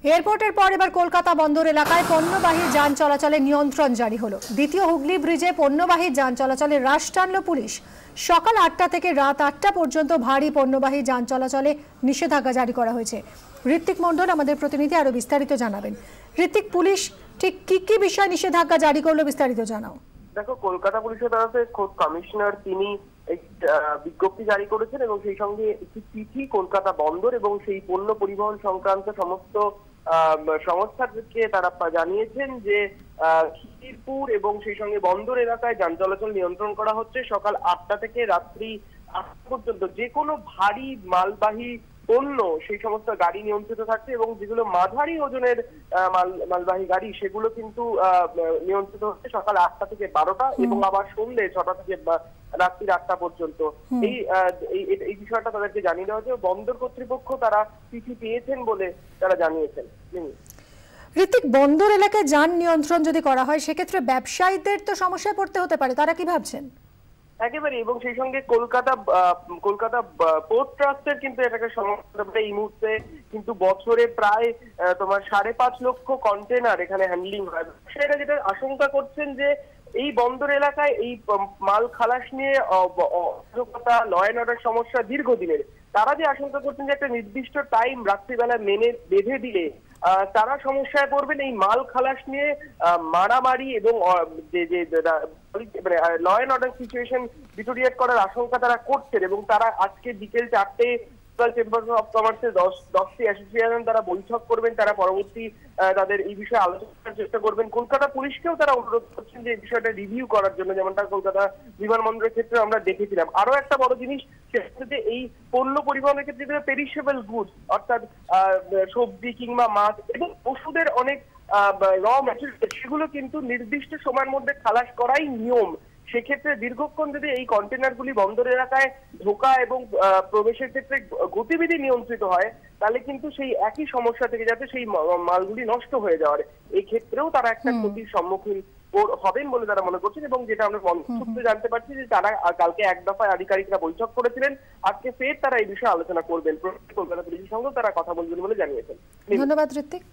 এয়ারপোর্টের পর এবার কলকাতা বন্দর এলাকায় পণ্যবাহী যান চলাচলে নিয়ন্ত্রণ জারি হলো। দ্বিতীয় হুগলি ব্রিজে পণ্যবাহী যান চলাচলে হ্রাস টানল পুলিশ। সকাল ৮টা থেকে রাত ৮টা পর্যন্ত ভারী পণ্যবাহী যান চলাচলে নিষেধাজ্ঞা জারি করা হয়েছে। ঋত্বিক মণ্ডল আমাদের প্রতিনিধি আরো বিস্তারিত জানাবেন। ঋত্বিক, পুলিশ ঠিক কি কি বিষয় নিষেধাজ্ঞা জারি করলো বিস্তারিত জানাও। দেখো, কলকাতা পুলিশের তরফে খোদ কমিশনার তিনি বিজ্ঞপ্তি জারি করেছেন এবং সেই সঙ্গে একটি চিঠি কলকাতা বন্দর এবং সেই পণ্য পরিবহন সংক্রান্ত সমস্ত সংস্থাকে তারা জানিয়েছেন যে খিদিরপুর এবং সেই সঙ্গে বন্দর এলাকায় যান চলাচল নিয়ন্ত্রণ করা হচ্ছে। সকাল ৮টা থেকে রাত্রি ৮টা পর্যন্ত যে কোনো ভারী মালবাহী পণ্য সেই সমস্ত গাড়ি নিয়ন্ত্রিত থাকছে এবং যেগুলো মাঝারি ওজনের মালবাহী গাড়ি সেগুলো কিন্তু নিয়ন্ত্রিত হচ্ছে সকাল ৮টা থেকে ১২টা এবং আবার সন্ধ্যে ৬টা থেকে রাত্রি ৮টা পর্যন্ত। এই বিষয়টা তাদেরকে জানিয়ে দেওয়া হয়েছে। বন্দর কর্তৃপক্ষ তারা চিঠি পেয়েছেন বলে তারা জানিয়েছেন। ঋত্বিক, বন্দর এলাকায় যান নিয়ন্ত্রণ যদি করা হয় সেক্ষেত্রে ব্যবসায়ীদের তো সমস্যায় পড়তে হতে পারে, তারা কি ভাবছেন? একেবারে, এবং সেই সঙ্গে কলকাতা পোর্ট ট্রাস্টের কিন্তু এটাকে সমস্যা। এই মুহূর্তে কিন্তু বছরে প্রায় তোমার ৫.৫ লক্ষ কন্টেনার এখানে হ্যান্ডলিং হয়। সেটা যেটা আশঙ্কা করছেন যে এই বন্দর এলাকায় এই মাল খালাস নিয়ে অরাজকতা, ল অ্যান্ড অর্ডার সমস্যা দীর্ঘদিনের। তারা যে আশঙ্কা করছেন যে একটা নির্দিষ্ট টাইম রাত্রিবেলা বেঁধে দিলে তারা সমস্যায় পড়বেন। এই মাল খালাস নিয়ে মারামারি এবং যে law and order situation deteriorate করার আশঙ্কা তারা করছেন এবং তারা আজকে বিকেল ৪টে চেম্বার অফ কমার্সের 10টি অ্যাসোসিয়েশন তারা বৈঠক করবেন। তারা পরবর্তী তাদের এই বিষয়ে আলোচনা করার চেষ্টা করবেন। কলকাতা পুলিশকেও তারা অনুরোধ করছেন যে এই বিষয়টা রিভিউ করার জন্য, যেমনটা কলকাতা বিমানবন্দরের ক্ষেত্রে আমরা দেখেছিলাম। আরো একটা বড় জিনিস সেটা হচ্ছে যে এই পণ্য পরিবহনের ক্ষেত্রে যেগুলো পেরিশেবল গুডস অর্থাৎ সবজি কিংবা মাছ এবং ওষুধের অনেক র ম্যাটেরিয়াল সেগুলো কিন্তু নির্দিষ্ট সময়ের মধ্যে খালাস করাই নিয়ম। সেক্ষেত্রে দীর্ঘক্ষণ যদি এই কন্টেনারগুলি বন্দর এলাকায় ঢোকা এবং প্রবেশের ক্ষেত্রে গতিবিধি নিয়ন্ত্রিত হয় তাহলে কিন্তু সেই একই সমস্যা থেকে যাতে সেই মালগুলি নষ্ট হয়ে যাওয়ার এই ক্ষেত্রেও তারা একটা ক্ষতির সম্মুখীন হবেন বলে তারা মনে করছেন। এবং যেটা আমরা সূত্রে জানতে পারছি যে তারা কালকে এক দফায় আধিকারিকরা বৈঠক করেছিলেন, আজকে ফের তারা এই বিষয়ে আলোচনা করবেন। কলকাতা পুলিশের সঙ্গেও তারা কথা বলবেন বলে জানিয়েছেন। ধন্যবাদ ঋত্বিক।